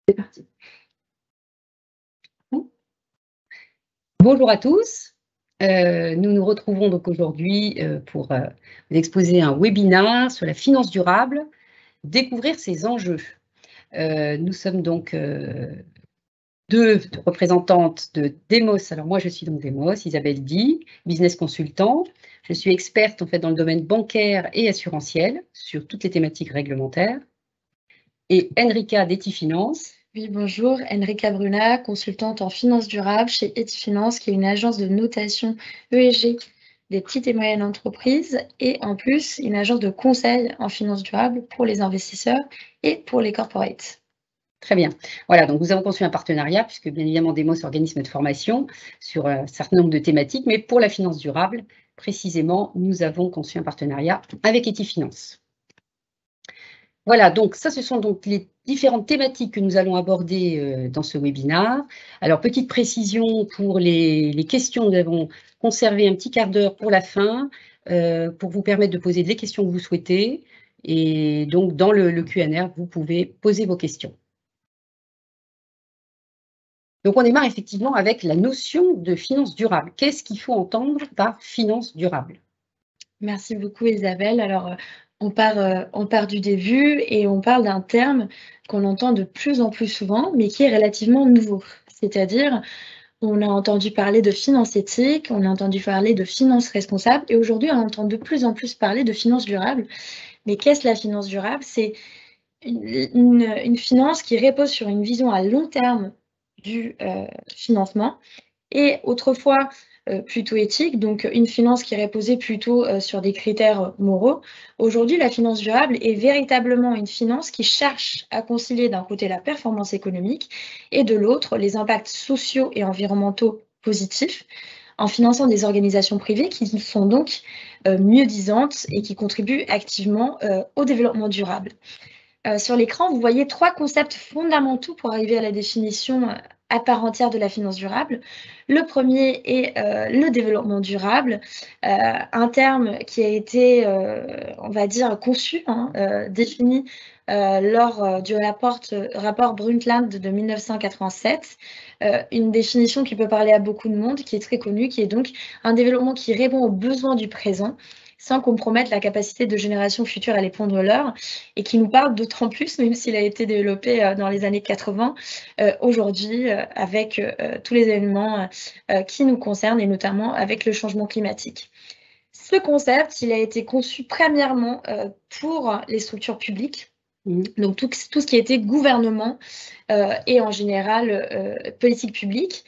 C'est parti. Bonjour à tous. Nous nous retrouvons donc aujourd'hui pour vous exposer un webinaire sur la finance durable, découvrir ses enjeux. Nous sommes donc deux représentantes de Demos. Alors moi je suis donc Demos, Isabelle Di, business consultant. Je suis experte en fait dans le domaine bancaire et assurantiel sur toutes les thématiques réglementaires. Et Enrica d'Etifinance. Oui, bonjour, Enrica Bruna, consultante en finance durable chez Etifinance, qui est une agence de notation ESG des petites et moyennes entreprises et en plus une agence de conseil en finance durable pour les investisseurs et pour les corporates. Très bien. Voilà, donc nous avons conçu un partenariat, puisque bien évidemment Demos organisme de formation sur un certain nombre de thématiques, mais pour la finance durable, précisément, nous avons conçu un partenariat avec Etifinance. Voilà, donc ça, ce sont donc les différentes thématiques que nous allons aborder dans ce webinaire. Alors, petite précision pour les questions, nous avons conservé un petit quart d'heure pour la fin, pour vous permettre de poser les questions que vous souhaitez. Et donc, dans le Q&A, vous pouvez poser vos questions. Donc, on démarre effectivement avec la notion de finance durable. Qu'est-ce qu'il faut entendre par finance durable? Merci beaucoup, Isabelle. Alors, on part du début et on parle d'un terme qu'on entend de plus en plus souvent, mais qui est relativement nouveau. C'est-à-dire, on a entendu parler de finance éthique, on a entendu parler de finance responsable et aujourd'hui, on entend de plus en plus parler de finance durable. Mais qu'est-ce la finance durable? C'est une finance qui repose sur une vision à long terme du financement et autrefois plutôt éthique, donc une finance qui reposait plutôt sur des critères moraux. Aujourd'hui, la finance durable est véritablement une finance qui cherche à concilier d'un côté la performance économique et de l'autre les impacts sociaux et environnementaux positifs en finançant des organisations privées qui sont donc mieux-disantes et qui contribuent activement au développement durable. Sur l'écran, vous voyez 3 concepts fondamentaux pour arriver à la définition à part entière de la finance durable. Le premier est le développement durable, un terme qui a été, on va dire, conçu, défini lors du rapport Brundtland de 1987. Une définition qui peut parler à beaucoup de monde, qui est très connue, qui est donc un développement qui répond aux besoins du présent, sans compromettre la capacité de générations futures à les pondre l'heure, et qui nous parle d'autant plus, même s'il a été développé dans les années 80, aujourd'hui, avec tous les événements qui nous concernent, et notamment avec le changement climatique. Ce concept, il a été conçu premièrement pour les structures publiques, donc tout ce qui était gouvernement et en général politique publique.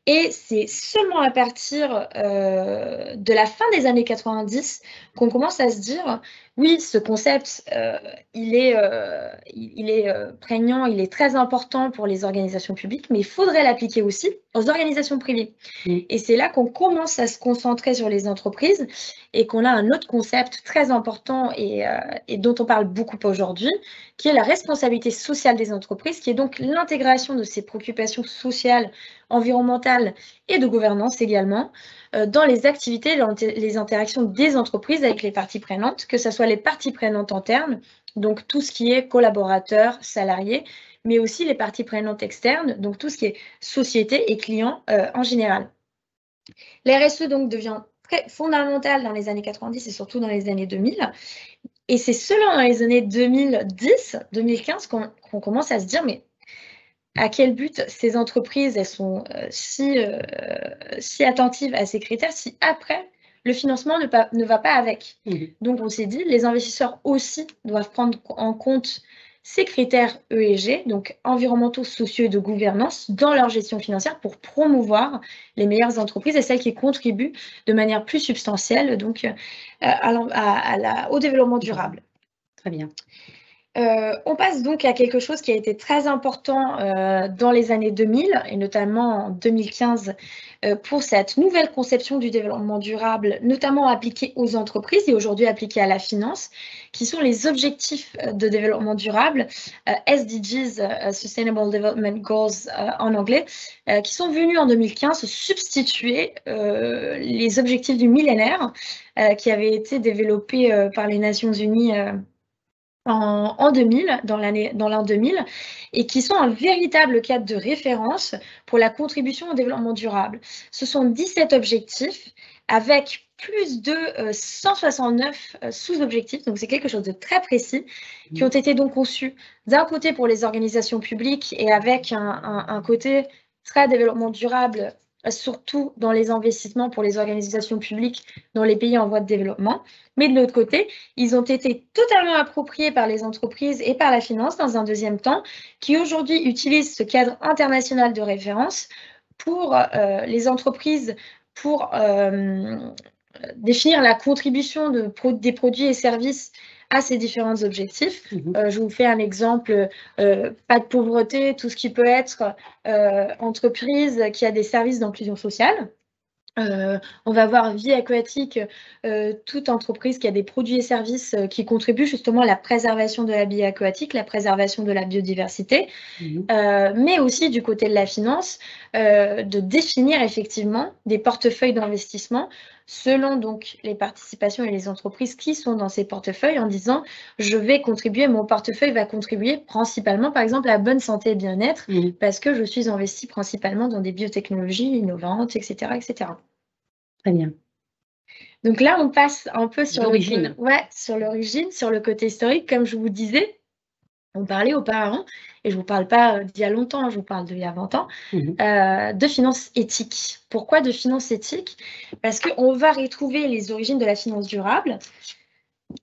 Et c'est seulement à partir de la fin des années 90 qu'on commence à se dire oui, ce concept, il est prégnant, il est très important pour les organisations publiques, mais il faudrait l'appliquer aussi aux organisations privées. Et c'est là qu'on commence à se concentrer sur les entreprises et qu'on a un autre concept très important et dont on parle beaucoup aujourd'hui, qui est la responsabilité sociale des entreprises, qui est donc l'intégration de ces préoccupations sociales, environnementales et de gouvernance également, dans les activités, les interactions des entreprises avec les parties prenantes, que ce soit les parties prenantes internes, donc tout ce qui est collaborateurs, salariés, mais aussi les parties prenantes externes, donc tout ce qui est société et clients en général. La RSE donc devient très fondamentale dans les années 90 et surtout dans les années 2000. Et c'est seulement dans les années 2010, 2015 qu'on commence à se dire mais à quel but ces entreprises elles sont si attentives à ces critères si après le financement ne va pas avec. Donc on s'est dit les investisseurs aussi doivent prendre en compte ces critères ESG, donc environnementaux, sociaux et de gouvernance, dans leur gestion financière pour promouvoir les meilleures entreprises et celles qui contribuent de manière plus substantielle donc, au développement durable. Très bien. On passe donc à quelque chose qui a été très important dans les années 2000 et notamment en 2015 pour cette nouvelle conception du développement durable, notamment appliquée aux entreprises et aujourd'hui appliquée à la finance, qui sont les objectifs de développement durable, SDGs, Sustainable Development Goals en anglais, qui sont venus en 2015 substituer les objectifs du millénaire qui avaient été développés par les Nations Unies en 2000, dans l'an 2000, et qui sont un véritable cadre de référence pour la contribution au développement durable. Ce sont 17 objectifs avec plus de 169 sous-objectifs, donc c'est quelque chose de très précis, qui ont été donc conçus d'un côté pour les organisations publiques et avec un côté très développement durable, surtout dans les investissements pour les organisations publiques dans les pays en voie de développement. Mais de l'autre côté, ils ont été totalement appropriés par les entreprises et par la finance dans un deuxième temps, qui aujourd'hui utilisent ce cadre international de référence pour les entreprises, pour définir la contribution des produits et services à ces différents objectifs. Je vous fais un exemple, pas de pauvreté, tout ce qui peut être entreprise qui a des services d'inclusion sociale. On va voir vie aquatique, toute entreprise qui a des produits et services qui contribuent justement à la préservation de la vie aquatique, la préservation de la biodiversité, mais aussi du côté de la finance, de définir effectivement des portefeuilles d'investissement selon donc les participations et les entreprises qui sont dans ces portefeuilles en disant je vais contribuer, mon portefeuille va contribuer principalement par exemple à la bonne santé et bien-être parce que je suis investi principalement dans des biotechnologies innovantes, etc. etc. Très bien. Donc là, on passe un peu sur l'origine. Sur l'origine, sur le côté historique, comme je vous disais. On parlait auparavant, et je ne vous parle pas d'il y a longtemps, je vous parle d'il y a 20 ans, de finance éthique. Pourquoi de finance éthique? Parce qu'on va retrouver les origines de la finance durable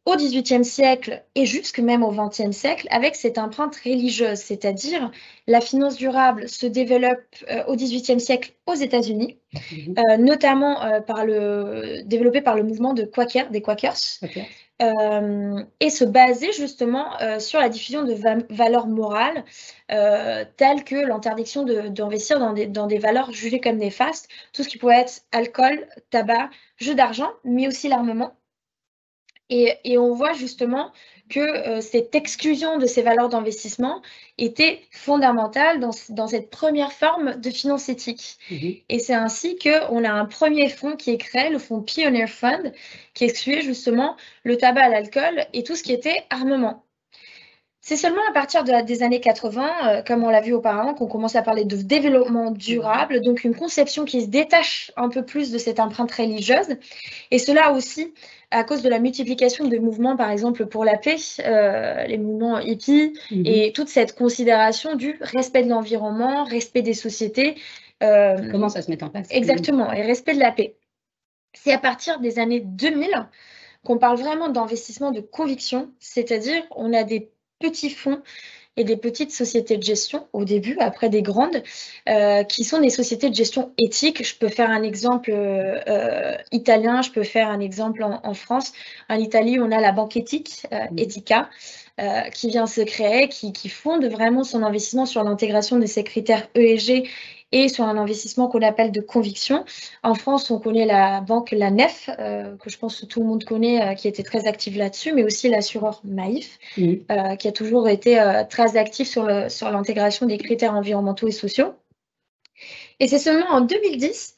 au XVIIIe siècle et jusque même au XXe siècle avec cette empreinte religieuse, c'est-à-dire la finance durable se développe au XVIIIe siècle aux États-Unis, notamment développée par le mouvement des Quakers, et se baser justement sur la diffusion de valeurs morales telles que l'interdiction d'investir dans des valeurs jugées comme néfastes, tout ce qui pourrait être alcool, tabac, jeu d'argent, mais aussi l'armement. Et on voit justement que cette exclusion de ces valeurs d'investissement était fondamentale dans cette première forme de finance éthique. Et c'est ainsi qu'on a un premier fonds qui est créé, le fonds Pioneer Fund, qui excluait justement le tabac, l'alcool et tout ce qui était armement. C'est seulement à partir des années 80, comme on l'a vu auparavant, qu'on commence à parler de développement durable, donc une conception qui se détache un peu plus de cette empreinte religieuse. Et cela aussi à cause de la multiplication de mouvements, par exemple pour la paix, les mouvements hippies, et toute cette considération du respect de l'environnement, respect des sociétés. Comment ça se met en place? Exactement, et respect de la paix. C'est à partir des années 2000 qu'on parle vraiment d'investissement de conviction, c'est-à-dire on a des petits fonds et des petites sociétés de gestion au début, après des grandes, qui sont des sociétés de gestion éthique. Je peux faire un exemple italien, je peux faire un exemple en France. En Italie, on a la banque éthique, Etica, qui vient se créer, qui fonde vraiment son investissement sur l'intégration de ces critères ESG et sur un investissement qu'on appelle de conviction. En France, on connaît la banque, la Nef, que je pense que tout le monde connaît, qui était très active là-dessus, mais aussi l'assureur Maïf, qui a toujours été très actif sur l'intégration des critères environnementaux et sociaux. Et c'est seulement en 2010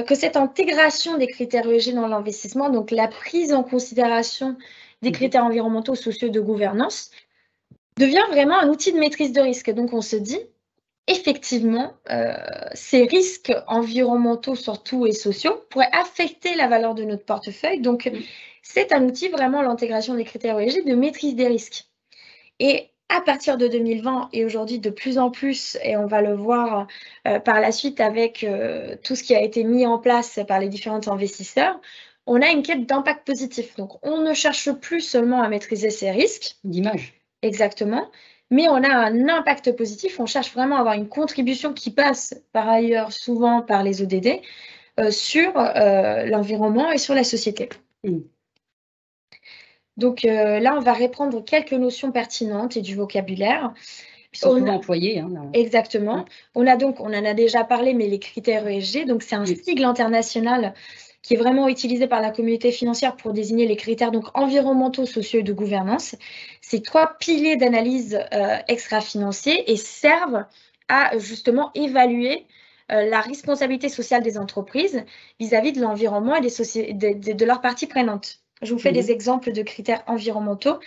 que cette intégration des critères ESG dans l'investissement, donc la prise en considération des critères environnementaux, sociaux de gouvernance, devient vraiment un outil de maîtrise de risque. Donc on se dit, effectivement, ces risques environnementaux surtout et sociaux pourraient affecter la valeur de notre portefeuille. Donc, c'est un outil vraiment, l'intégration des critères ESG, de maîtrise des risques. Et à partir de 2020 et aujourd'hui de plus en plus, et on va le voir par la suite avec tout ce qui a été mis en place par les différents investisseurs, on a une quête d'impact positif. Donc, on ne cherche plus seulement à maîtriser ces risques. D'image. Exactement. Mais on a un impact positif, on cherche vraiment à avoir une contribution qui passe par ailleurs souvent par les ODD sur l'environnement et sur la société. Donc là, on va reprendre quelques notions pertinentes et du vocabulaire. Surtout employés. Exactement. On en a déjà parlé, mais les critères ESG, donc c'est un sigle international qui est vraiment utilisé par la communauté financière pour désigner les critères donc, environnementaux, sociaux et de gouvernance. Ces 3 piliers d'analyse extra-financiers et servent à justement évaluer la responsabilité sociale des entreprises vis-à-vis de l'environnement et de leurs parties prenantes. Je vous fais des exemples de critères environnementaux.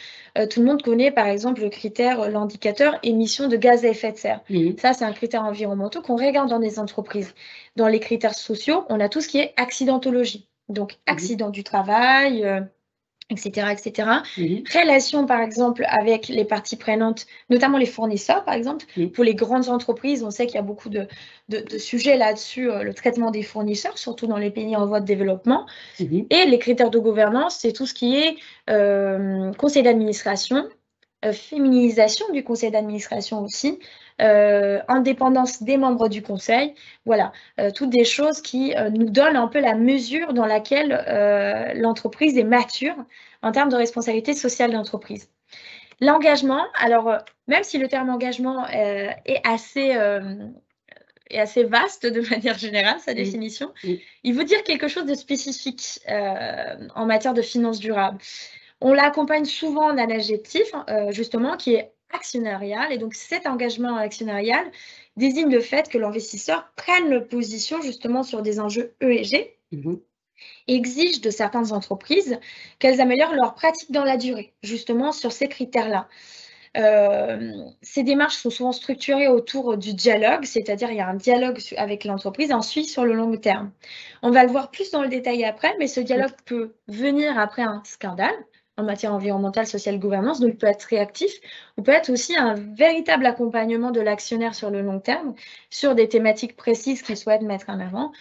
Tout le monde connaît par exemple le critère, l'indicateur émissions de gaz à effet de serre. Ça, c'est un critère environnemental qu'on regarde dans des entreprises. Dans les critères sociaux, on a tout ce qui est accidentologie. Donc, accident du travail, etc., etc. Relation, par exemple, avec les parties prenantes, notamment les fournisseurs, par exemple. Pour les grandes entreprises, on sait qu'il y a beaucoup de sujets là-dessus, le traitement des fournisseurs, surtout dans les pays en voie de développement. Et les critères de gouvernance, c'est tout ce qui est conseil d'administration, féminisation du conseil d'administration aussi, indépendance des membres du conseil, voilà, toutes des choses qui nous donnent un peu la mesure dans laquelle l'entreprise est mature en termes de responsabilité sociale d'entreprise. L'engagement, alors même si le terme engagement est assez vaste de manière générale, sa définition, il veut dire quelque chose de spécifique en matière de finances durables. On l'accompagne souvent d'un adjectif, justement, qui est actionnarial. Et donc, cet engagement actionnarial désigne le fait que l'investisseur prenne position justement sur des enjeux ESG, exige de certaines entreprises qu'elles améliorent leurs pratiques dans la durée, justement sur ces critères-là. Ces démarches sont souvent structurées autour du dialogue, c'est-à-dire il y a un dialogue avec l'entreprise, un suivi sur le long terme. On va le voir plus dans le détail après, mais ce dialogue peut venir après un scandale en matière environnementale, sociale, gouvernance, donc il peut être réactif, ou peut être aussi un véritable accompagnement de l'actionnaire sur le long terme, sur des thématiques précises qu'il souhaite mettre en avant.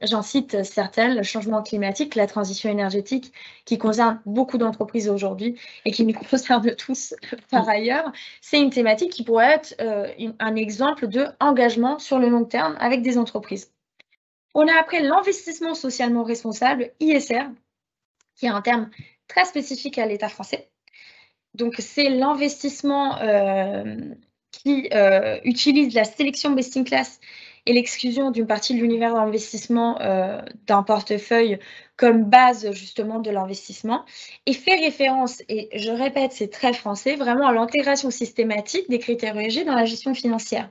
J'en cite certaines, le changement climatique, la transition énergétique, qui concerne beaucoup d'entreprises aujourd'hui et qui nous concerne tous par ailleurs. C'est une thématique qui pourrait être un exemple d'engagement sur le long terme avec des entreprises. On a après l'investissement socialement responsable, ISR, qui est un terme très spécifique à l'État français. Donc, c'est l'investissement qui utilise la sélection best in class et l'exclusion d'une partie de l'univers d'investissement d'un portefeuille comme base justement de l'investissement et fait référence, et je répète, c'est très français, vraiment à l'intégration systématique des critères ESG dans la gestion financière.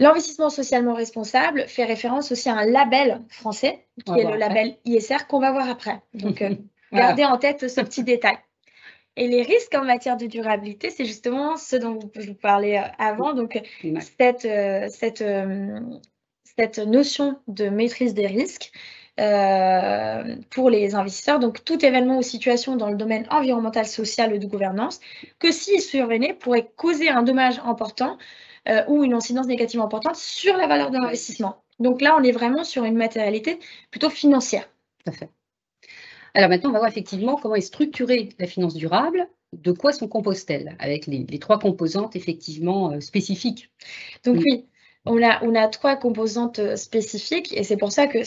L'investissement socialement responsable fait référence aussi à un label français, qui est le label ISR, qu'on va voir après. Donc, gardez en tête ce petit détail. Et les risques en matière de durabilité, c'est justement ce dont je vous parlais avant. Donc, cette notion de maîtrise des risques pour les investisseurs. Donc, tout événement ou situation dans le domaine environnemental, social ou de gouvernance, que s'il survenait, pourrait causer un dommage important ou une incidence négative importante sur la valeur de l'investissement. Donc là, on est vraiment sur une matérialité plutôt financière. Tout à fait. Alors maintenant, on va voir effectivement comment est structurée la finance durable, de quoi sont compose-t-elle, avec les trois composantes effectivement spécifiques. Donc oui, on a trois composantes spécifiques et c'est pour ça que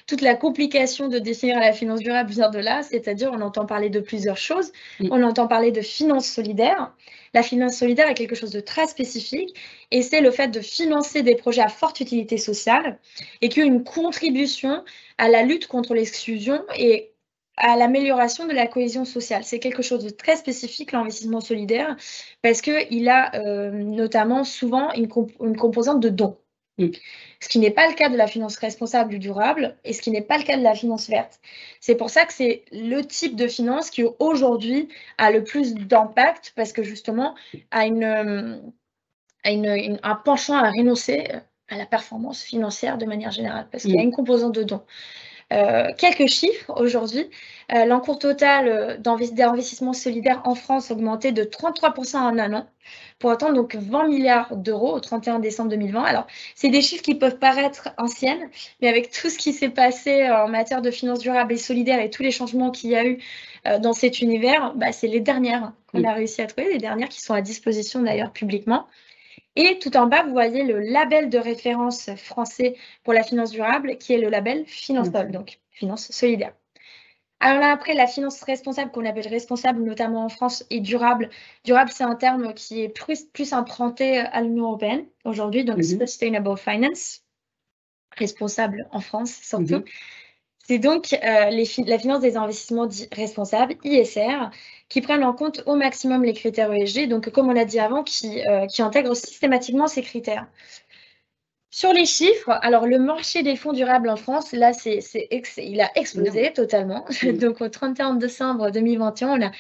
toute la complication de définir la finance durable vient de là, c'est-à-dire on entend parler de plusieurs choses. On entend parler de finance solidaire. La finance solidaire est quelque chose de très spécifique et c'est le fait de financer des projets à forte utilité sociale et qui ont une contribution à la lutte contre l'exclusion et à l'amélioration de la cohésion sociale. C'est quelque chose de très spécifique, l'investissement solidaire, parce qu'il a notamment souvent une composante de don. Ce qui n'est pas le cas de la finance responsable du durable et ce qui n'est pas le cas de la finance verte. C'est pour ça que c'est le type de finance qui aujourd'hui a le plus d'impact parce que justement a un penchant à renoncer à la performance financière de manière générale parce qu'il y a une composante de don. Quelques chiffres aujourd'hui. L'encours total d'investissement solidaire en France a augmenté de 33% en un an pour atteindre donc 20 milliards d'euros au 31 décembre 2020. Alors, c'est des chiffres qui peuvent paraître anciennes, mais avec tout ce qui s'est passé en matière de finances durables et solidaires et tous les changements qu'il y a eu dans cet univers, c'est les dernières qu'on a réussi à trouver, les dernières qui sont à disposition d'ailleurs publiquement. Et tout en bas, vous voyez le label de référence français pour la finance durable, qui est le label Finansol, donc finance solidaire. Alors là, après, la finance responsable, qu'on appelle responsable, notamment en France, et durable. Durable, c'est un terme qui est plus emprunté à l'Union européenne aujourd'hui, donc Sustainable Finance, responsable en France surtout. C'est donc la finance des investissements dits responsables, ISR, qui prennent en compte au maximum les critères ESG, donc comme on l'a dit avant, qui intègrent systématiquement ces critères. Sur les chiffres, alors le marché des fonds durables en France, là, il a explosé totalement. Donc, au 31 décembre 2021, on a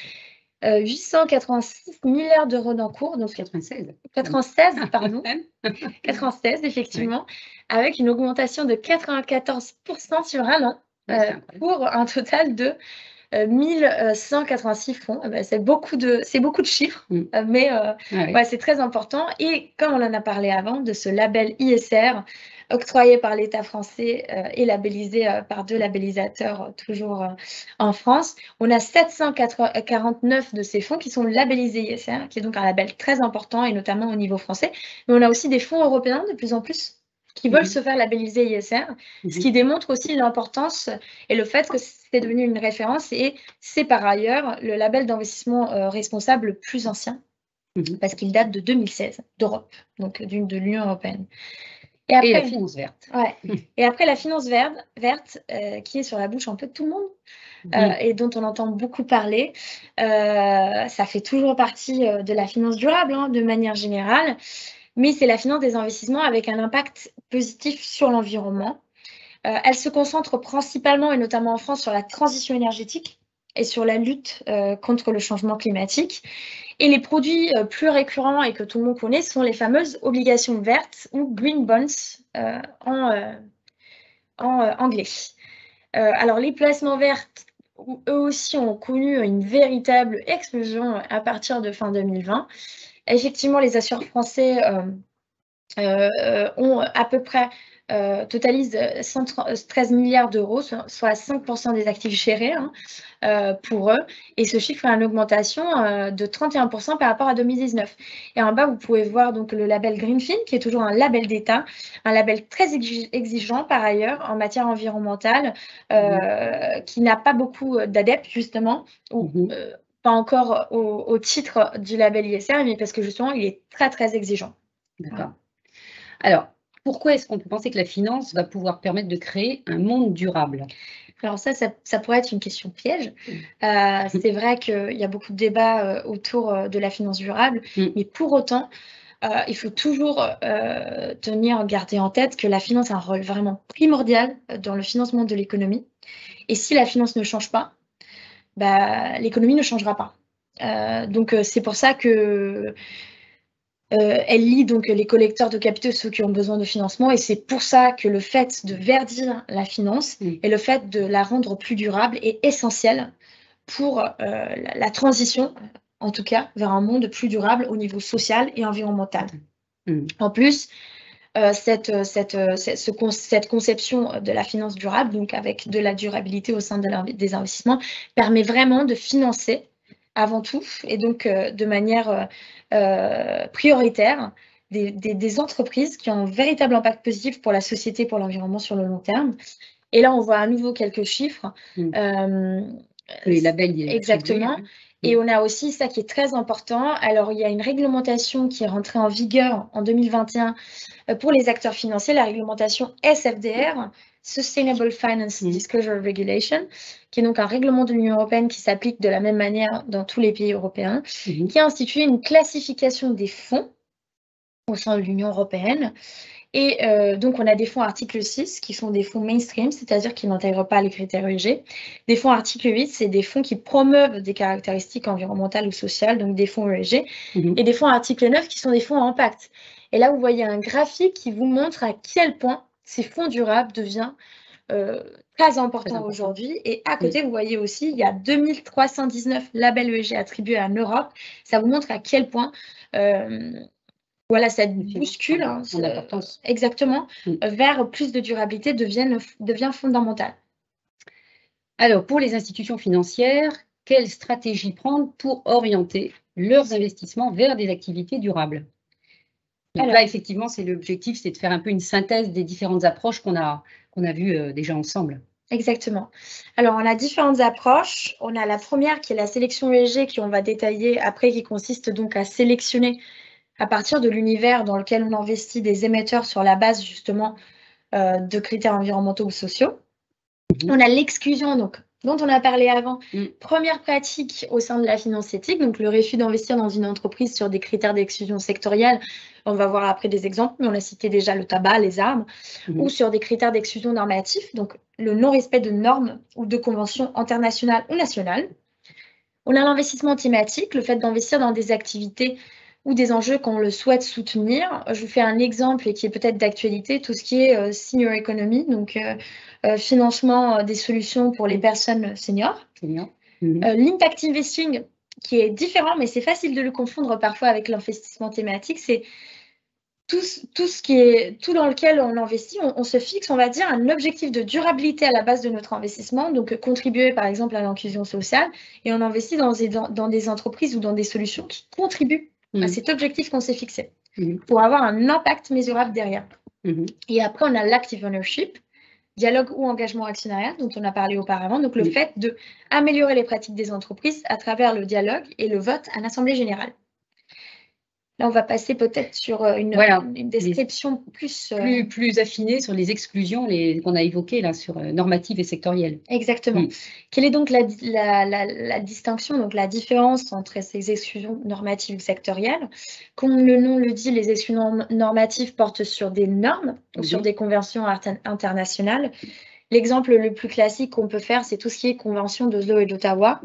886 milliards d'euros d'encours. Donc 96. 96, pardon. 96, effectivement, avec une augmentation de 94% sur un an, pour un total de 1186 fonds. C'est beaucoup de chiffres, mais ouais, c'est très important. Et comme on en a parlé avant, de ce label ISR, octroyé par l'État français et labellisé par 2 labellisateurs toujours en France, on a 749 de ces fonds qui sont labellisés ISR, qui est donc un label très important, et notamment au niveau français. Mais on a aussi des fonds européens de plus en plus qui veulent se faire labelliser ISR, ce qui démontre aussi l'importance et le fait que c'est devenu une référence, et c'est par ailleurs le label d'investissement responsable le plus ancien, parce qu'il date de 2016, d'Europe, donc de l'Union européenne. Et après, la finance verte. Ouais. Et après, la finance verte qui est sur la bouche un peu de tout le monde, et dont on entend beaucoup parler. Ça fait toujours partie de la finance durable, de manière générale, mais c'est la finance des investissements avec un impact positif sur l'environnement. Elle se concentre principalement, et notamment en France, sur la transition énergétique et sur la lutte contre le changement climatique. Et les produits plus récurrents et que tout le monde connaît sont les fameuses obligations vertes, ou green bonds en anglais. Alors, les placements verts, eux aussi, ont connu une véritable explosion à partir de fin 2020. Effectivement, les assureurs français ont à peu près totalisent 113 milliards d'euros, soit 5% des actifs gérés pour eux. Et ce chiffre a une augmentation de 31% par rapport à 2019. Et en bas, vous pouvez voir donc le label Greenfin, qui est toujours un label d'État, un label très exigeant par ailleurs en matière environnementale, qui n'a pas beaucoup d'adeptes justement, ou pas encore au titre du label ISR, mais parce que justement, il est très, très exigeant. D'accord. Alors, pourquoi est-ce qu'on peut penser que la finance va pouvoir permettre de créer un monde durable? Alors ça pourrait être une question piège. C'est vrai qu'il y a beaucoup de débats autour de la finance durable, mais pour autant, il faut toujours garder en tête que la finance a un rôle vraiment primordial dans le financement de l'économie. Et si la finance ne change pas, l'économie ne changera pas. Donc c'est pour ça que elle lie donc les collecteurs de capitaux, ceux qui ont besoin de financement, et c'est pour ça que le fait de verdir la finance et le fait de la rendre plus durable est essentiel pour la transition, en tout cas, vers un monde plus durable au niveau social et environnemental. En plus, cette conception de la finance durable, donc avec de la durabilité au sein des investissements, permet vraiment de financer avant tout, et donc de manière prioritaire, des entreprises qui ont un véritable impact positif pour la société, pour l'environnement sur le long terme. Et là, on voit à nouveau quelques chiffres. Les labels. Exactement. Et on a aussi ça qui est très important. Alors, il y a une réglementation qui est rentrée en vigueur en 2021 pour les acteurs financiers, la réglementation SFDR, Sustainable Finance Disclosure Regulation, qui est donc un règlement de l'Union européenne qui s'applique de la même manière dans tous les pays européens, qui a institué une classification des fonds au sein de l'Union européenne. Et donc, on a des fonds article 6 qui sont des fonds mainstream, c'est-à-dire qui n'intègrent pas les critères ESG. Des fonds article 8, c'est des fonds qui promeuvent des caractéristiques environnementales ou sociales, donc des fonds ESG. Et des fonds article 9 qui sont des fonds à impact. Et là, vous voyez un graphique qui vous montre à quel point ces fonds durables deviennent très importants aujourd'hui. Et à côté, vous voyez aussi, il y a 2319 labels ESG attribués en Europe. Ça vous montre à quel point voilà, cette bouscule, exactement, vers plus de durabilité devient fondamentale. Alors, pour les institutions financières, quelle stratégie prendre pour orienter leurs investissements vers des activités durables? Donc là, effectivement, c'est l'objectif, c'est de faire un peu une synthèse des différentes approches qu'on a vues déjà ensemble. Exactement. Alors, on a différentes approches. On a la première qui est la sélection ESG, qu'on va détailler après, qui consiste donc à sélectionner à partir de l'univers dans lequel on investit des émetteurs sur la base justement de critères environnementaux ou sociaux. On a l'exclusion donc dont on a parlé avant. Première pratique au sein de la finance éthique, donc le refus d'investir dans une entreprise sur des critères d'exclusion sectorielle. On va voir après des exemples, mais on a cité déjà le tabac, les armes, ou sur des critères d'exclusion normatifs, donc le non-respect de normes ou de conventions internationales ou nationales. On a l'investissement thématique, le fait d'investir dans des activités ou des enjeux qu'on le souhaite soutenir. Je vous fais un exemple qui est peut-être d'actualité, tout ce qui est senior economy, donc financement des solutions pour les personnes seniors. L'impact investing, qui est différent, mais c'est facile de le confondre parfois avec l'investissement thématique, c'est tout dans lequel on investit, on se fixe, on va dire, un objectif de durabilité à la base de notre investissement, donc contribuer par exemple à l'inclusion sociale, et on investit dans des entreprises ou dans des solutions qui contribuent à cet objectif qu'on s'est fixé, pour avoir un impact mesurable derrière. Et après, on a l'active ownership, dialogue ou engagement actionnariat, dont on a parlé auparavant, donc le fait d'améliorer les pratiques des entreprises à travers le dialogue et le vote à l'Assemblée générale. Là, on va passer peut-être sur une description plus affinée sur les exclusions qu'on a évoquées là, sur normatives et sectorielles. Exactement. Quelle est donc la distinction, donc la différence entre ces exclusions normatives ou sectorielles? Comme le nom le dit, les exclusions normatives portent sur des normes ou sur des conventions internationales. L'exemple le plus classique qu'on peut faire, c'est tout ce qui est convention d'Oslo et d'Ottawa,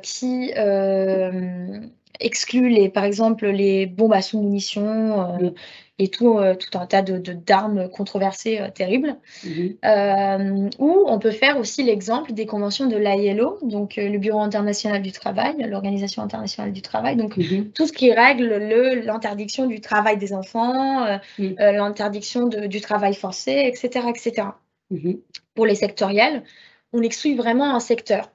qui exclut par exemple les bombes à sous-munitions et tout un tas d'armes controversées terribles. Ou on peut faire aussi l'exemple des conventions de l'ILO, donc le Bureau international du travail, l'Organisation internationale du travail, donc tout ce qui règle l'interdiction du travail des enfants, l'interdiction du travail forcé, etc. etc. Pour les sectoriels, on exclut vraiment un secteur.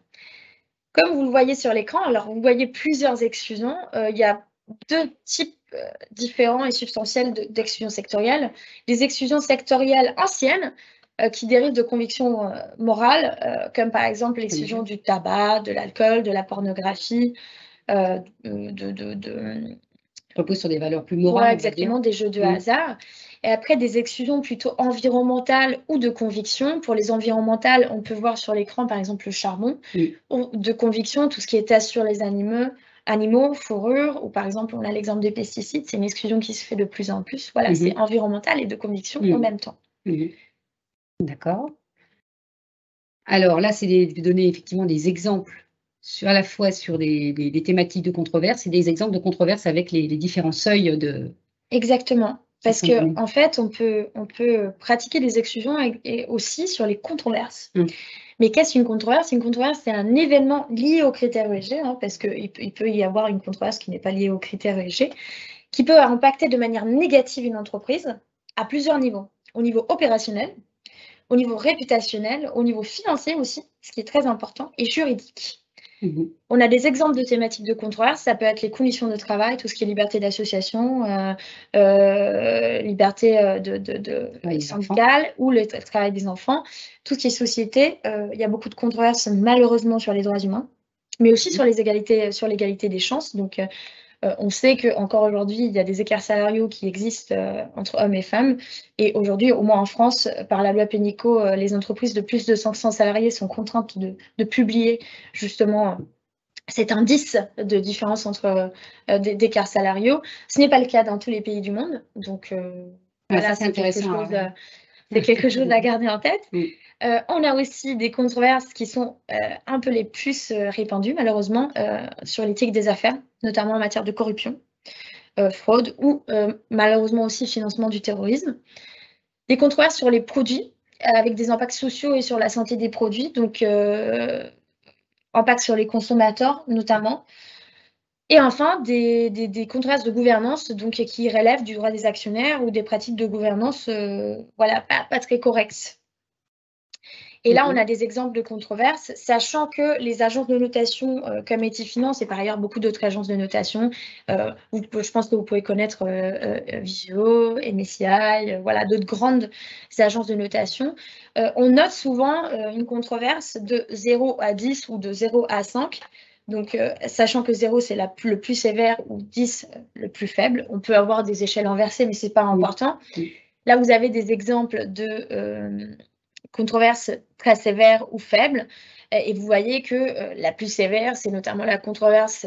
Comme vous le voyez sur l'écran, alors vous voyez plusieurs exclusions. Il y a deux types différents et substantiels d'exclusions sectorielles. Les exclusions sectorielles anciennes, qui dérivent de convictions morales, comme par exemple l'exclusion du tabac, de l'alcool, de la pornographie, repose sur des valeurs plus morales. Ouais, exactement, des jeux de hasard. Et après, des exclusions plutôt environnementales ou de conviction. Pour les environnementales, on peut voir sur l'écran, par exemple, le charbon. Ou de conviction, tout ce qui est test sur les animaux, fourrure, ou par exemple, on a l'exemple des pesticides. C'est une exclusion qui se fait de plus en plus. Voilà, c'est environnemental et de conviction en même temps. D'accord. Alors là, c'est de donner effectivement des exemples à la fois sur des thématiques de controverse et des exemples de controverse avec les différents seuils de... Exactement. Parce qu'en fait, on peut pratiquer des exclusions et aussi sur les controverses. Mais qu'est-ce qu'une controverse? Une controverse, c'est un événement lié aux critères ESG, parce qu'il peut y avoir une controverse qui n'est pas liée aux critères ESG, qui peut impacter de manière négative une entreprise à plusieurs niveaux. Au niveau opérationnel, au niveau réputationnel, au niveau financier aussi, ce qui est très important, et juridique. On a des exemples de thématiques de controverse, ça peut être les conditions de travail, tout ce qui est liberté d'association, liberté syndicale ou le travail des enfants, tout ce qui est société. Il y a beaucoup de controverses malheureusement sur les droits humains, mais aussi sur l'égalité des chances. Donc, on sait qu'encore aujourd'hui, il y a des écarts salariaux qui existent entre hommes et femmes. Et aujourd'hui, au moins en France, par la loi Pénicaud, les entreprises de plus de 500 salariés sont contraintes de publier justement cet indice de différence entre d'écarts salariaux. Ce n'est pas le cas dans tous les pays du monde. Donc, voilà, c'est intéressant. C'est quelque chose à garder en tête. On a aussi des controverses qui sont un peu les plus répandues, malheureusement, sur l'éthique des affaires, notamment en matière de corruption, fraude ou malheureusement aussi financement du terrorisme. Des controverses sur les produits, avec des impacts sociaux et sur la santé des produits, donc impact sur les consommateurs notamment. Et enfin, des controverses de gouvernance donc, qui relèvent du droit des actionnaires ou des pratiques de gouvernance voilà, pas très correctes. Et là, on a des exemples de controverses, sachant que les agences de notation comme Etifinance et par ailleurs beaucoup d'autres agences de notation, je pense que vous pouvez connaître Vigeo, MSCI, voilà, d'autres grandes agences de notation. On note souvent une controverse de 0 à 10 ou de 0 à 5. Donc, sachant que 0, c'est le plus sévère ou 10, le plus faible. On peut avoir des échelles inversées, mais ce n'est pas important. Là, vous avez des exemples de controverses très sévères ou faibles. Et vous voyez que la plus sévère, c'est notamment la controverse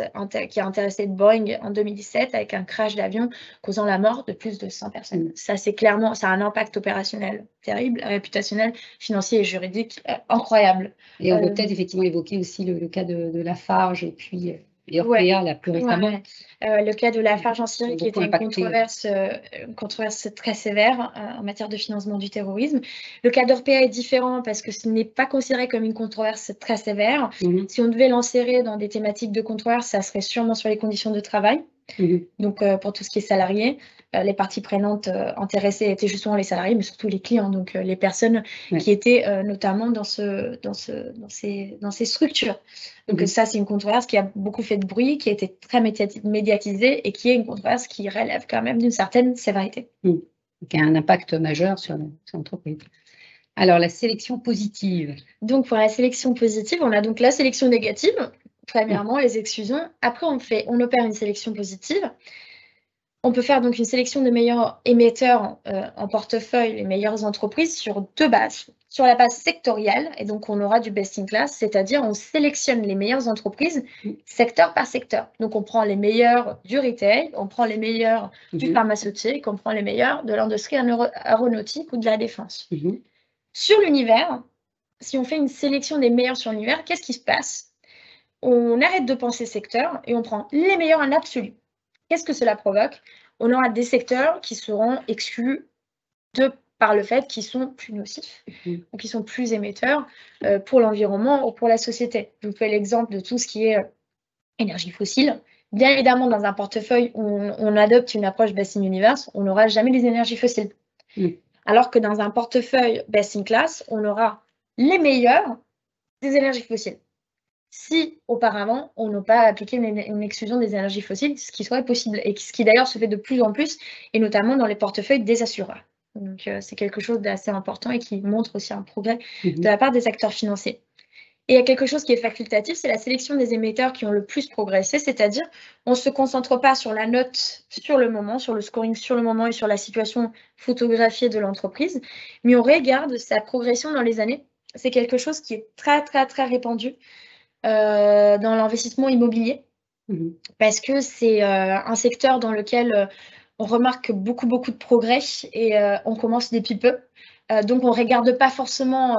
qui a intéressé Boeing en 2017 avec un crash d'avion causant la mort de plus de 100 personnes. Ça, c'est clairement, ça a un impact opérationnel terrible, réputationnel, financier et juridique incroyable. Et on peut peut-être effectivement évoquer aussi le cas de Lafarge et puis et Orpea, là, plus récemment. Le cas de Lafarge en Syrie, qui était une controverse très sévère en matière de financement du terrorisme. Le cas d'Orpea est différent parce que ce n'est pas considéré comme une controverse très sévère. Si on devait l'enserrer dans des thématiques de controverse, ça serait sûrement sur les conditions de travail. Donc, pour tout ce qui est salarié, les parties prenantes intéressées étaient justement les salariés, mais surtout les clients, donc les personnes qui étaient notamment dans ces structures. Donc, ça, c'est une controverse qui a beaucoup fait de bruit, qui a été très médiatisée et qui est une controverse qui relève quand même d'une certaine sévérité. Qui a un impact majeur sur l'entreprise. Alors, la sélection positive. Donc, pour la sélection positive, on a donc la sélection négative. Premièrement, les exclusions. Après, on opère une sélection positive. On peut faire donc une sélection de meilleurs émetteurs en portefeuille, les meilleures entreprises, sur deux bases. Sur la base sectorielle, et donc on aura du best in class, c'est-à-dire on sélectionne les meilleures entreprises secteur par secteur. Donc on prend les meilleurs du retail, on prend les meilleurs du pharmaceutique, on prend les meilleurs de l'industrie aéronautique ou de la défense. Sur l'univers, si on fait une sélection des meilleurs sur l'univers, qu'est-ce qui se passe? On arrête de penser secteur et on prend les meilleurs en absolu. Qu'est-ce que cela provoque? On aura des secteurs qui seront exclus par le fait qu'ils sont plus nocifs ou qui sont plus émetteurs pour l'environnement ou pour la société. Je vous fais l'exemple de tout ce qui est énergie fossile. Bien évidemment, dans un portefeuille où on adopte une approche best in universe, on n'aura jamais les énergies fossiles. Alors que dans un portefeuille best in class, on aura les meilleurs des énergies fossiles. Si, auparavant, on n'a pas appliqué une exclusion des énergies fossiles, ce qui serait possible, et ce qui d'ailleurs se fait de plus en plus, et notamment dans les portefeuilles des assureurs. Donc, c'est quelque chose d'assez important et qui montre aussi un progrès de la part des acteurs financiers. Et il y a quelque chose qui est facultatif, c'est la sélection des émetteurs qui ont le plus progressé, c'est-à-dire on ne se concentre pas sur la note sur le moment, sur le scoring sur le moment et sur la situation photographiée de l'entreprise, mais on regarde sa progression dans les années. C'est quelque chose qui est très, très, très répandu dans l'investissement immobilier, parce que c'est un secteur dans lequel on remarque beaucoup de progrès et on commence depuis peu. Donc, on ne regarde pas forcément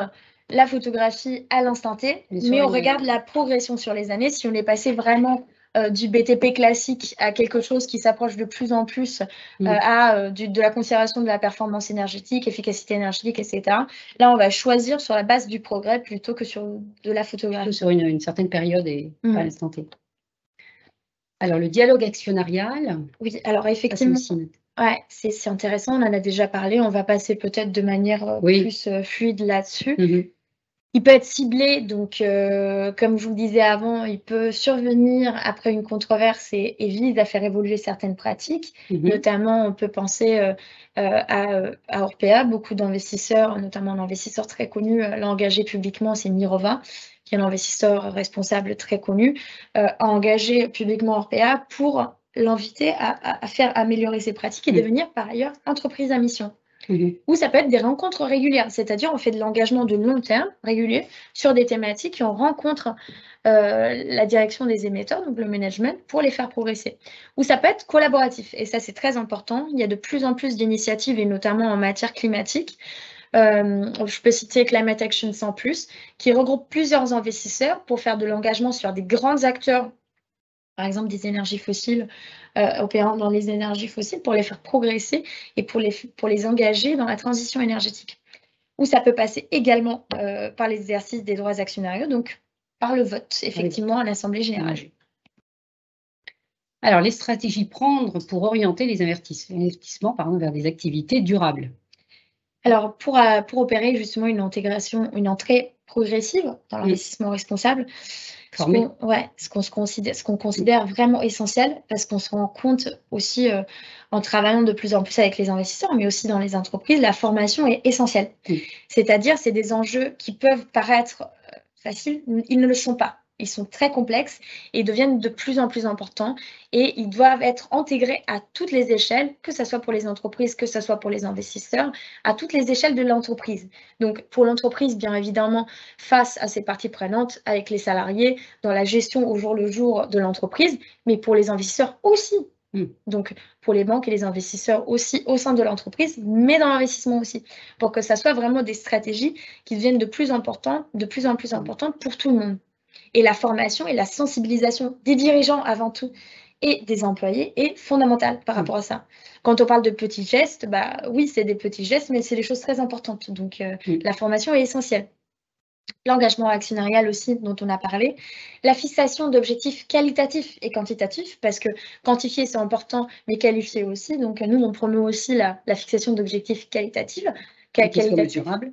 la photographie à l'instant T, mais on regarde la progression sur les années. Si on est passé vraiment du BTP classique à quelque chose qui s'approche de plus en plus de la considération de la performance énergétique, efficacité énergétique, etc. Là, on va choisir sur la base du progrès plutôt que sur de la photographie. Sur une certaine période et pas à l'instant T. Alors, le dialogue actionnarial. Oui, alors effectivement, c'est intéressant, on en a déjà parlé, on va passer peut-être de manière plus fluide là-dessus. Il peut être ciblé, donc comme je vous le disais avant, il peut survenir après une controverse et vise à faire évoluer certaines pratiques. Notamment, on peut penser à Orpea. Beaucoup d'investisseurs, notamment un investisseur très connu, l'a engagé publiquement, c'est Mirova, qui est un investisseur responsable très connu, a engagé publiquement Orpea pour l'inviter à faire améliorer ses pratiques et devenir par ailleurs entreprise à mission. Ou ça peut être des rencontres régulières, c'est-à-dire on fait de l'engagement de long terme, régulier, sur des thématiques et on rencontre la direction des émetteurs, donc le management, pour les faire progresser. Ou ça peut être collaboratif, et ça c'est très important. Il y a de plus en plus d'initiatives, et notamment en matière climatique. Je peux citer Climate Action 100+, qui regroupe plusieurs investisseurs pour faire de l'engagement sur des grands acteurs, par exemple des énergies fossiles, opérant dans les énergies fossiles, pour les faire progresser et pour les engager dans la transition énergétique. Ou ça peut passer également par l'exercice des droits actionnariaux, donc par le vote, effectivement, à l'Assemblée générale. Alors, les stratégies prendre pour orienter les investissements vers des activités durables. Alors, pour opérer justement une entrée progressive dans l'investissement responsable, ce qu'on considère vraiment essentiel, parce qu'on se rend compte aussi en travaillant de plus en plus avec les investisseurs, mais aussi dans les entreprises, la formation est essentielle. C'est-à-dire, c'est des enjeux qui peuvent paraître faciles, ils ne le sont pas. ils sont très complexes et ils deviennent de plus en plus importants et ils doivent être intégrés à toutes les échelles, que ce soit pour les entreprises, que ce soit pour les investisseurs, à toutes les échelles de l'entreprise. Donc, pour l'entreprise, bien évidemment, face à ses parties prenantes, avec les salariés, dans la gestion au jour le jour de l'entreprise, mais pour les investisseurs aussi. Donc, pour les banques et les investisseurs aussi au sein de l'entreprise, mais dans l'investissement aussi, pour que ça soit vraiment des stratégies qui deviennent de plus en plus importantes pour tout le monde. Et la formation et la sensibilisation des dirigeants avant tout et des employés est fondamentale par rapport à ça. Quand on parle de petits gestes, bah oui, c'est des petits gestes, mais c'est des choses très importantes. Donc, la formation est essentielle. L'engagement actionnarial aussi, dont on a parlé. La fixation d'objectifs qualitatifs et quantitatifs, parce que quantifier, c'est important, mais qualifier aussi. Donc, nous, on promeut aussi la fixation d'objectifs qualitatifs.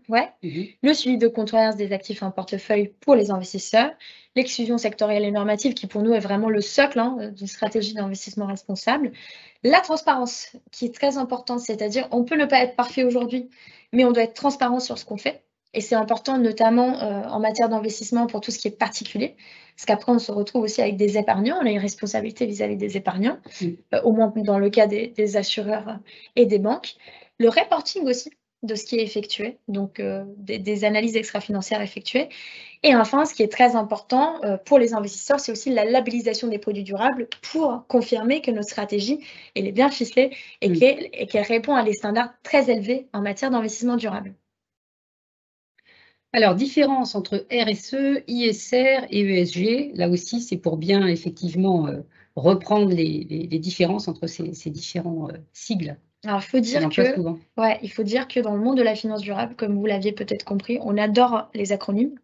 Ouais. Le suivi de controverse des actifs en portefeuille pour les investisseurs. L'exclusion sectorielle et normative, qui pour nous est vraiment le socle d'une stratégie d'investissement responsable. La transparence, qui est très importante, c'est-à-dire on peut ne pas être parfait aujourd'hui, mais on doit être transparent sur ce qu'on fait. Et c'est important, notamment en matière d'investissement pour tout ce qui est particulier, parce qu'après, on se retrouve aussi avec des épargnants. On a une responsabilité vis-à-vis des épargnants, au moins dans le cas des assureurs et des banques. Le reporting aussi de ce qui est effectué, donc des analyses extra-financières effectuées. Et enfin, ce qui est très important pour les investisseurs, c'est aussi la labellisation des produits durables pour confirmer que notre stratégie elle est bien ficelée et qu'elle répond à des standards très élevés en matière d'investissement durable. Alors, différence entre RSE, ISR et ESG, là aussi, c'est pour bien effectivement reprendre les différences entre ces différents sigles. Alors, il faut dire que dans le monde de la finance durable, comme vous l'aviez peut-être compris, on adore les acronymes.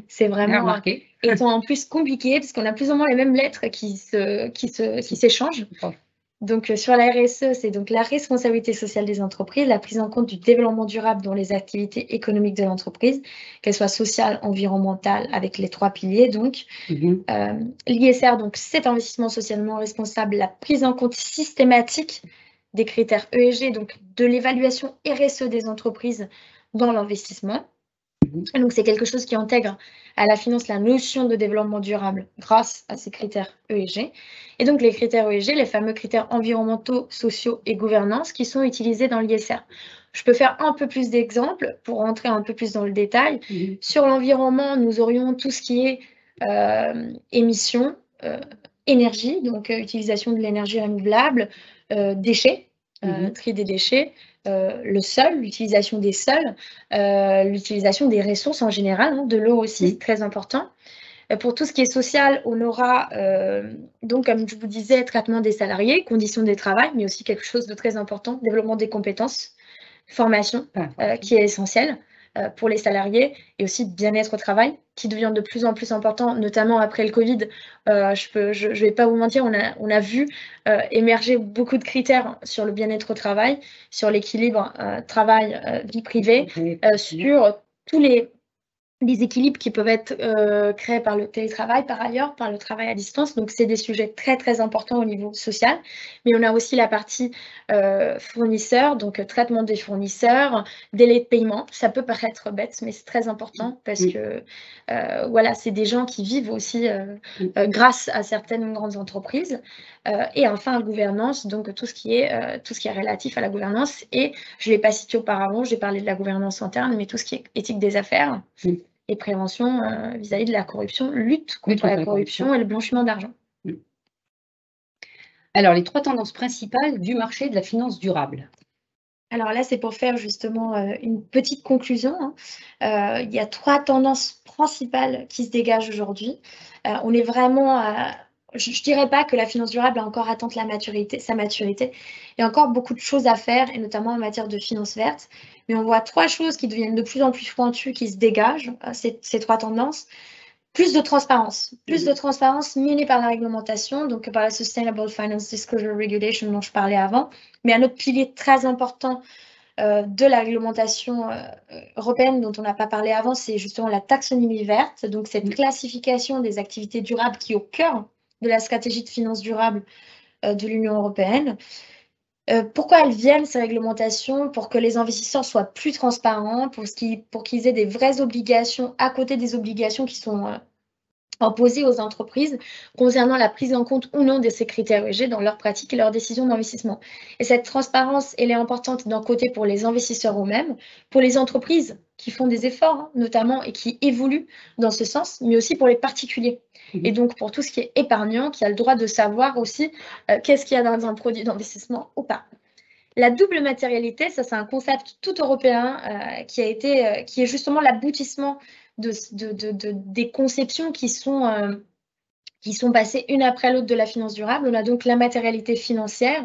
C'est vraiment, ils sont en plus compliqués parce qu'on a plus ou moins les mêmes lettres qui s'échangent. Donc, sur la RSE, c'est donc la responsabilité sociale des entreprises, la prise en compte du développement durable dans les activités économiques de l'entreprise, qu'elles soient sociales, environnementales, avec les 3 piliers. Donc, l'ISR, donc cet investissement socialement responsable, la prise en compte systématique des critères ESG, donc de l'évaluation RSE des entreprises dans l'investissement. Donc, c'est quelque chose qui intègre à la finance la notion de développement durable grâce à ces critères ESG. Et donc, les critères ESG, les fameux critères environnementaux, sociaux et gouvernance qui sont utilisés dans l'ISR. Je peux faire un peu plus d'exemples pour rentrer un peu plus dans le détail. Sur l'environnement, nous aurions tout ce qui est émissions, énergie, donc utilisation de l'énergie renouvelable, déchets, tri des déchets, le sol, l'utilisation des sols, l'utilisation des ressources en général, de l'eau aussi, c'est très important. Pour tout ce qui est social, on aura, donc, comme je vous disais, traitement des salariés, conditions de travail, mais aussi quelque chose de très important, développement des compétences, formation, qui est essentielle pour les salariés, et aussi bien-être au travail, qui devient de plus en plus important, notamment après le Covid. Je vais pas vous mentir, on a vu émerger beaucoup de critères sur le bien-être au travail, sur l'équilibre travail-vie privée, sur tous les équilibres qui peuvent être créés par le télétravail, par ailleurs, par le travail à distance. Donc, c'est des sujets très, très importants au niveau social. Mais on a aussi la partie fournisseurs, donc traitement des fournisseurs, délai de paiement. Ça peut paraître bête, mais c'est très important parce que, voilà, c'est des gens qui vivent aussi grâce à certaines grandes entreprises. Et enfin, gouvernance, donc tout ce qui est relatif à la gouvernance. Et je ne l'ai pas cité auparavant, j'ai parlé de la gouvernance interne, mais tout ce qui est éthique des affaires et prévention vis-à-vis de la corruption, lutte contre la corruption et le blanchiment d'argent. Alors, les 3 tendances principales du marché de la finance durable. Alors là, c'est pour faire justement une petite conclusion. Il y a 3 tendances principales qui se dégagent aujourd'hui. On est vraiment je ne dirais pas que la finance durable a encore atteint sa maturité. Il y a encore beaucoup de choses à faire, et notamment en matière de finance verte. Mais on voit 3 choses qui deviennent de plus en plus pointues, qui se dégagent, ces 3 tendances. Plus de transparence menée par la réglementation, donc par la Sustainable Finance Disclosure Regulation dont je parlais avant. Mais un autre pilier très important de la réglementation européenne dont on n'a pas parlé avant, c'est justement la taxonomie verte, donc cette classification des activités durables qui est au cœur de la stratégie de finance durable de l'Union européenne. Pourquoi elles viennent, ces réglementations? Pour que les investisseurs soient plus transparents, pour qu'ils aient des vraies obligations à côté des obligations qui sont imposée aux entreprises concernant la prise en compte ou non de ces critères ESG dans leurs pratiques et leurs décisions d'investissement. Et cette transparence, elle est importante d'un côté pour les investisseurs eux-mêmes, pour les entreprises qui font des efforts, notamment, et qui évoluent dans ce sens, mais aussi pour les particuliers. Et donc, pour tout ce qui est épargnant, qui a le droit de savoir aussi qu'est-ce qu'il y a dans un produit d'investissement ou pas. La double matérialité, ça c'est un concept tout européen qui est justement l'aboutissement des conceptions qui sont passées une après l'autre de la finance durable. On a donc la matérialité financière,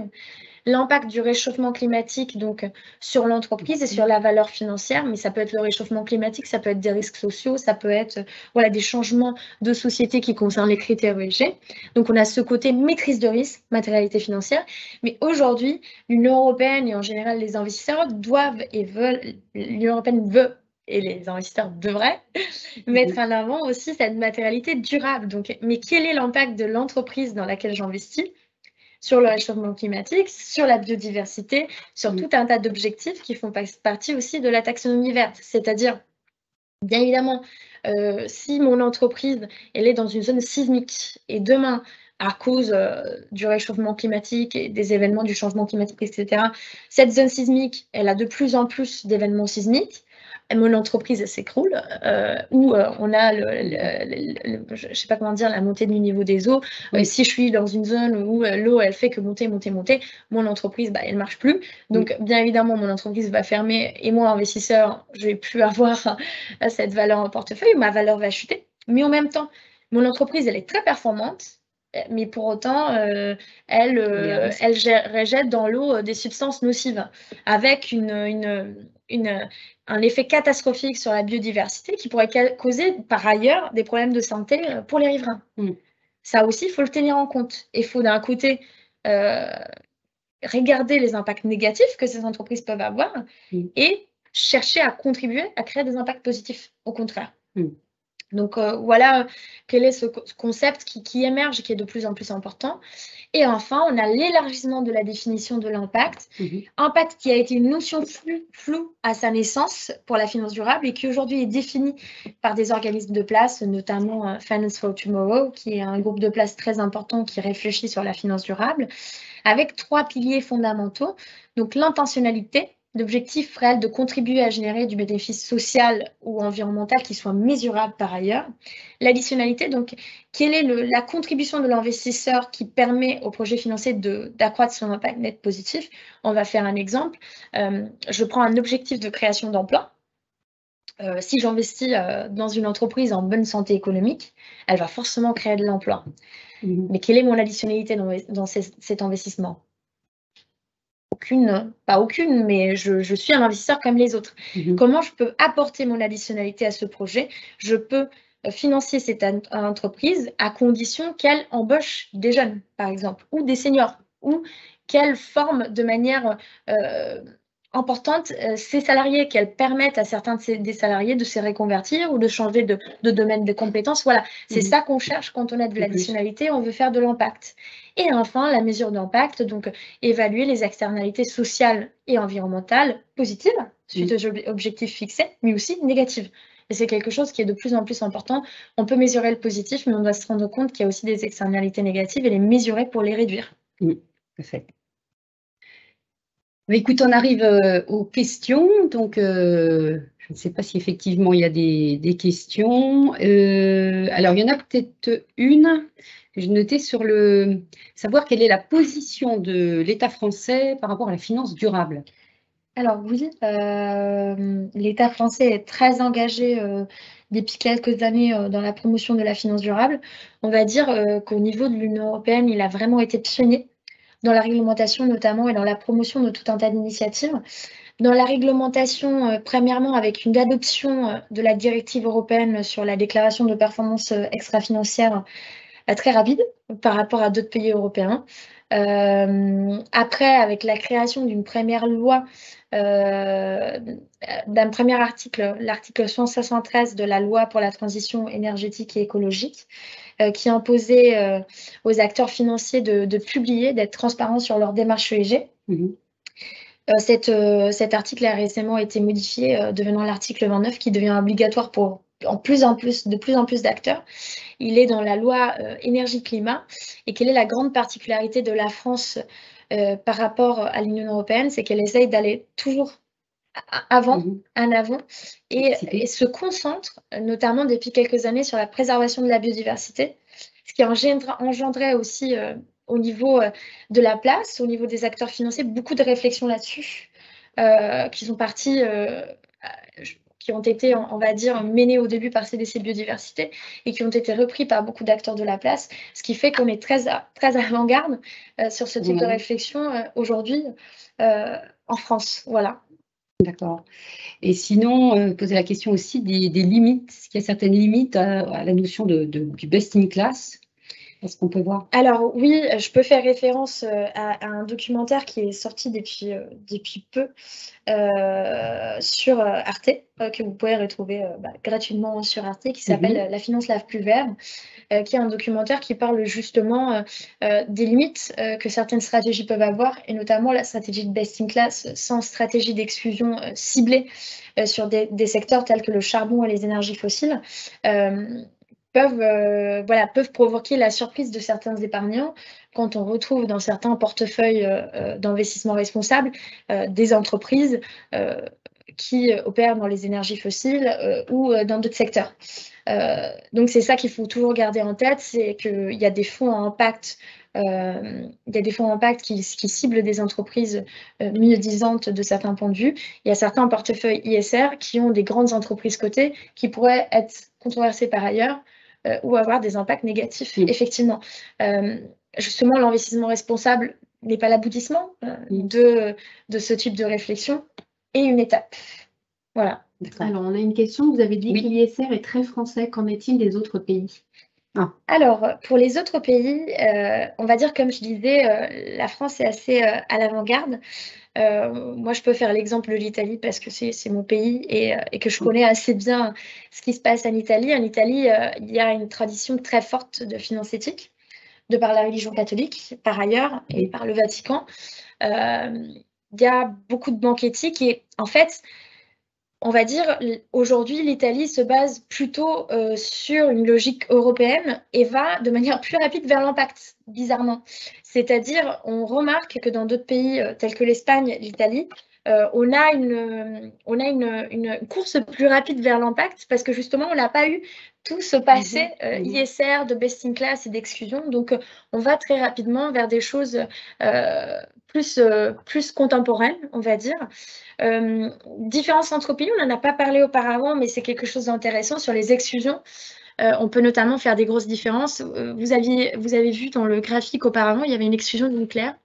l'impact du réchauffement climatique donc sur l'entreprise et sur la valeur financière, mais ça peut être le réchauffement climatique, ça peut être des risques sociaux, ça peut être des changements de société qui concernent les critères ESG. Donc on a ce côté maîtrise de risque, matérialité financière, mais aujourd'hui l'Union européenne et en général les investisseurs doivent et veulent, l'Union européenne veut et les investisseurs devraient mettre en avant aussi cette matérialité durable. Donc, mais quel est l'impact de l'entreprise dans laquelle j'investis sur le réchauffement climatique, sur la biodiversité, sur tout un tas d'objectifs qui font partie aussi de la taxonomie verte. C'est-à-dire, bien évidemment, si mon entreprise elle est dans une zone sismique et demain, à cause du réchauffement climatique et des événements du changement climatique, etc., cette zone sismique, elle a de plus en plus d'événements sismiques, mon entreprise s'écroule, ou on a je ne sais pas comment dire, la montée du niveau des eaux. Si je suis dans une zone où l'eau, elle fait que monter, mon entreprise, elle ne marche plus. Donc, bien évidemment, mon entreprise va fermer et moi, investisseur, je ne vais plus avoir cette valeur en portefeuille, ma valeur va chuter. Mais en même temps, mon entreprise, elle est très performante, mais pour autant, elle rejette dans l'eau des substances nocives avec un effet catastrophique sur la biodiversité qui pourrait causer par ailleurs des problèmes de santé pour les riverains. Ça aussi, il faut le tenir en compte. Il faut d'un côté regarder les impacts négatifs que ces entreprises peuvent avoir et chercher à contribuer à créer des impacts positifs, au contraire. Donc voilà quel est ce concept qui émerge et qui est de plus en plus important. Et enfin, on a l'élargissement de la définition de l'impact. Impact qui a été une notion floue à sa naissance pour la finance durable et qui aujourd'hui est définie par des organismes de place, notamment Finance for Tomorrow, qui est un groupe de place très important qui réfléchit sur la finance durable, avec 3 piliers fondamentaux. Donc l'intentionnalité, l'objectif réel de contribuer à générer du bénéfice social ou environnemental qui soit mesurable par ailleurs. L'additionnalité, donc, quelle est la contribution de l'investisseur qui permet au projet financier d'accroître son impact net positif? On va faire un exemple. Je prends un objectif de création d'emploi. Si j'investis dans une entreprise en bonne santé économique, elle va forcément créer de l'emploi. Mais quelle est mon additionnalité dans cet investissement? Pas aucune, mais je suis un investisseur comme les autres. Comment je peux apporter mon additionnalité à ce projet? Je peux financer cette entreprise à condition qu'elle embauche des jeunes, par exemple, ou des seniors, ou qu'elle forme de manière importante ses salariés, qu'elle permette à certains des salariés de se reconvertir ou de changer de domaine de compétences. Voilà, c'est ça qu'on cherche quand on a de l'additionnalité, on veut faire de l'impact. Et enfin, la mesure d'impact, donc évaluer les externalités sociales et environnementales positives suite aux objectifs fixés, mais aussi négatives. Et c'est quelque chose qui est de plus en plus important. On peut mesurer le positif, mais on doit se rendre compte qu'il y a aussi des externalités négatives et les mesurer pour les réduire. Parfait. Écoute, on arrive aux questions. Donc, je ne sais pas si effectivement il y a des questions. Alors, il y en a peut-être une que j'ai notée sur savoir quelle est la position de l'État français par rapport à la finance durable. Alors oui, l'État français est très engagé depuis quelques années dans la promotion de la finance durable. On va dire qu'au niveau de l'Union européenne, il a vraiment été pionnier dans la réglementation notamment et dans la promotion de tout un tas d'initiatives. Dans la réglementation, premièrement, avec une adoption de la directive européenne sur la déclaration de performance extra-financière très rapide par rapport à d'autres pays européens. Après, avec la création d'une première loi, d'un premier article, l'article 173 de la loi pour la transition énergétique et écologique, qui imposait aux acteurs financiers de publier, d'être transparents sur leur démarche ESG. Cet article a récemment été modifié, devenant l'article 29, qui devient obligatoire pour de plus en plus d'acteurs. Il est dans la loi énergie-climat. Et quelle est la grande particularité de la France par rapport à l'Union européenne? C'est qu'elle essaye d'aller toujours en avant, et se concentre notamment depuis quelques années sur la préservation de la biodiversité, ce qui engendrait aussi au niveau de la place, au niveau des acteurs financiers, beaucoup de réflexions là-dessus, qui sont partis, qui ont été, on va dire, menés au début par CDC Biodiversité et qui ont été repris par beaucoup d'acteurs de la place, ce qui fait qu'on est très avant-garde sur ce type de réflexion aujourd'hui en France. Voilà. D'accord. Et sinon, poser la question aussi des limites. Est-ce qu'il y a certaines limites à la notion du best in class? Est-ce qu'on peut voir? Alors oui, je peux faire référence à un documentaire qui est sorti depuis peu sur Arte, que vous pouvez retrouver gratuitement sur Arte, qui s'appelle La finance lave plus vert, qui est un documentaire qui parle justement des limites que certaines stratégies peuvent avoir, et notamment la stratégie de best in class sans stratégie d'exclusion ciblée sur des secteurs tels que le charbon et les énergies fossiles. Peuvent provoquer la surprise de certains épargnants quand on retrouve dans certains portefeuilles d'investissement responsable des entreprises qui opèrent dans les énergies fossiles ou dans d'autres secteurs. Donc c'est ça qu'il faut toujours garder en tête, c'est qu'il y a des fonds à impact. Qui ciblent des entreprises mieux-disantes de certains points de vue. Il y a certains portefeuilles ISR qui ont des grandes entreprises cotées qui pourraient être controversées par ailleurs ou avoir des impacts négatifs, effectivement. Justement, l'investissement responsable n'est pas l'aboutissement de ce type de réflexion, et une étape. Voilà. Alors, on a une question. Vous avez dit que l'ISR est très français. Qu'en est-il des autres pays? Alors, pour les autres pays, on va dire, comme je disais, la France est assez à l'avant-garde. Moi, je peux faire l'exemple de l'Italie parce que c'est mon pays et que je connais assez bien ce qui se passe en Italie. En Italie, il y a une tradition très forte de finance éthique, de par la religion catholique, par ailleurs, et par le Vatican. Il y a beaucoup de banques éthiques et en fait, on va dire, aujourd'hui, l'Italie se base plutôt sur une logique européenne et va de manière plus rapide vers l'impact, bizarrement. C'est-à-dire, on remarque que dans d'autres pays tels que l'Espagne, l'Italie, on a une course plus rapide vers l'impact parce que justement, on n'a pas eu tout ce passé ISR de best in class et d'exclusion. Donc, on va très rapidement vers des choses plus contemporaines, on va dire. Différence entre pays, on n'en a pas parlé auparavant, mais c'est quelque chose d'intéressant sur les exclusions. On peut notamment faire des grosses différences. Vous avez vu dans le graphique auparavant, il y avait une exclusion du nucléaire.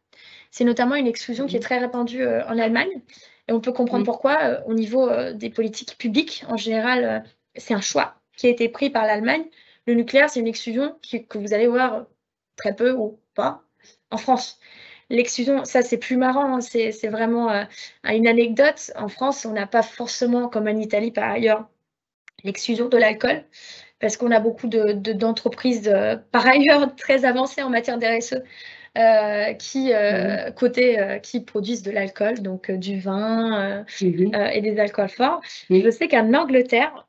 C'est notamment une exclusion qui est très répandue en Allemagne. Et on peut comprendre pourquoi, au niveau des politiques publiques, en général, c'est un choix qui a été pris par l'Allemagne. Le nucléaire, c'est une exclusion que vous allez voir très peu ou pas en France. L'exclusion, ça c'est plus marrant, hein, c'est vraiment une anecdote. En France, on n'a pas forcément, comme en Italie par ailleurs, l'exclusion de l'alcool, parce qu'on a beaucoup d'entreprises par ailleurs très avancées en matière d'RSE qui produisent de l'alcool, donc du vin et des alcools forts. Je sais qu'en Angleterre,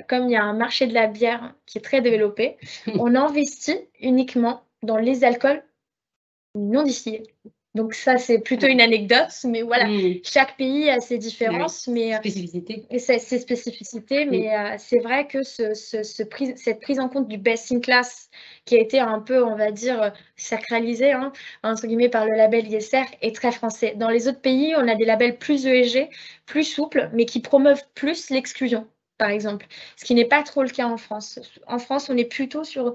comme il y a un marché de la bière qui est très développé, on investit uniquement dans les alcools non distillés. Donc ça, c'est plutôt une anecdote, mais voilà, chaque pays a ses différences, mais ses spécificités, mais c'est vrai que cette prise en compte du best in class qui a été un peu, on va dire, sacralisée, entre guillemets, par le label ISR, est très français. Dans les autres pays, on a des labels plus ESG, plus souples, mais qui promeuvent plus l'exclusion, par exemple, ce qui n'est pas trop le cas en France. En France, on est plutôt sur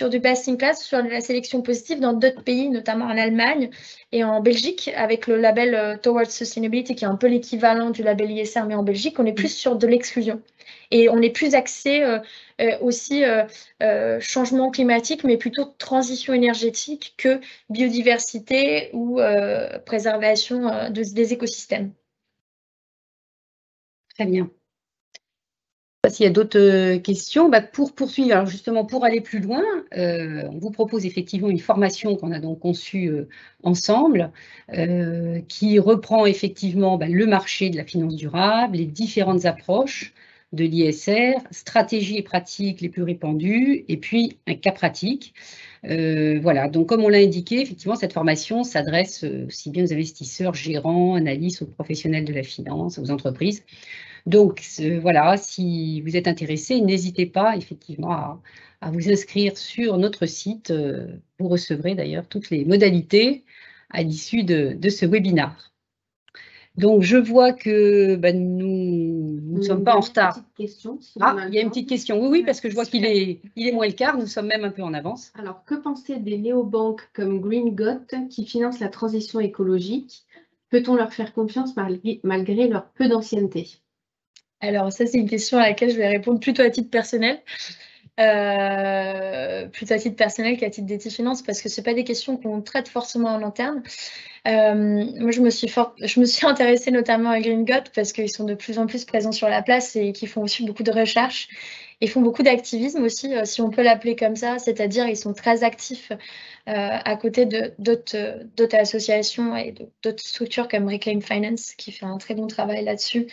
du best in class, sur de la sélection positive. Dans d'autres pays, notamment en Allemagne et en Belgique, avec le label Towards Sustainability, qui est un peu l'équivalent du label ISR, mais en Belgique, on est plus sur de l'exclusion. Et on est plus axé aussi changement climatique, mais plutôt transition énergétique que biodiversité ou préservation des écosystèmes. Très bien. S'il y a d'autres questions, pour poursuivre, alors justement pour aller plus loin, on vous propose effectivement une formation qu'on a donc conçue ensemble, qui reprend effectivement le marché de la finance durable, les différentes approches de l'ISR, stratégies et pratiques les plus répandues, et puis un cas pratique. Voilà, donc comme on l'a indiqué, effectivement, cette formation s'adresse aussi bien aux investisseurs, gérants, analystes, aux professionnels de la finance, aux entreprises. Donc voilà, si vous êtes intéressé, n'hésitez pas effectivement à vous inscrire sur notre site. Vous recevrez d'ailleurs toutes les modalités à l'issue de ce webinaire. Donc, je vois que nous ne sommes pas en retard. Question, il y a une petite question. Oui, parce que je vois qu'il est moins le quart. Nous sommes même un peu en avance. Alors, que penser des néobanques comme GreenGot qui financent la transition écologique? Peut-on leur faire confiance malgré leur peu d'ancienneté? Alors, ça, c'est une question à laquelle je vais répondre plutôt à titre personnel. Plutôt à titre personnel qu'à titre d'ETI Finance, parce que ce pas des questions qu'on traite forcément en interne. Moi, je me suis intéressée notamment à GreenGot parce qu'ils sont de plus en plus présents sur la place et qui font aussi beaucoup de recherches. Ils font beaucoup d'activisme aussi, si on peut l'appeler comme ça, c'est-à-dire ils sont très actifs à côté d'autres associations et d'autres structures comme Reclaim Finance qui fait un très bon travail là-dessus.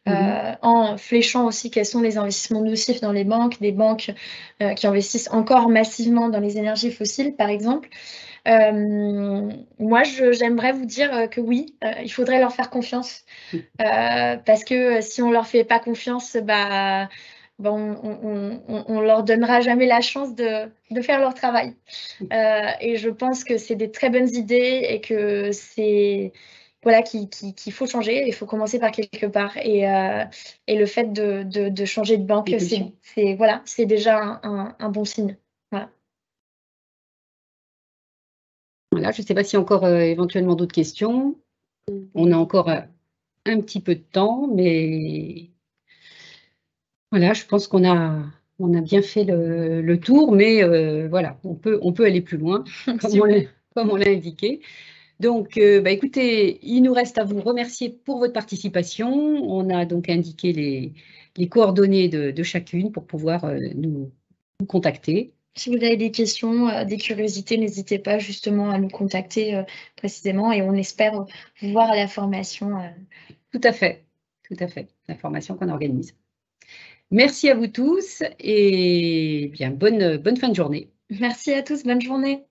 En fléchant aussi quels sont les investissements nocifs dans les banques, des banques qui investissent encore massivement dans les énergies fossiles, par exemple. Moi, j'aimerais vous dire que oui, il faudrait leur faire confiance. Parce que si on leur fait pas confiance, on leur donnera jamais la chance de faire leur travail. Et je pense que c'est des très bonnes idées et que c'est voilà qu'il faut changer. Il faut commencer par quelque part. Et le fait de changer de banque, c'est déjà un bon signe. Voilà. Voilà, je ne sais pas s'il y a encore éventuellement d'autres questions. On a encore un petit peu de temps, mais voilà, je pense qu'on a bien fait le tour, mais voilà, on peut aller plus loin, comme on l'a indiqué. Donc, écoutez, il nous reste à vous remercier pour votre participation. On a donc indiqué les coordonnées de chacune pour pouvoir nous contacter. Si vous avez des questions, des curiosités, n'hésitez pas justement à nous contacter précisément et on espère vous voir à la formation. Tout à fait, la formation qu'on organise. Merci à vous tous et bien bonne fin de journée. Merci à tous, bonne journée.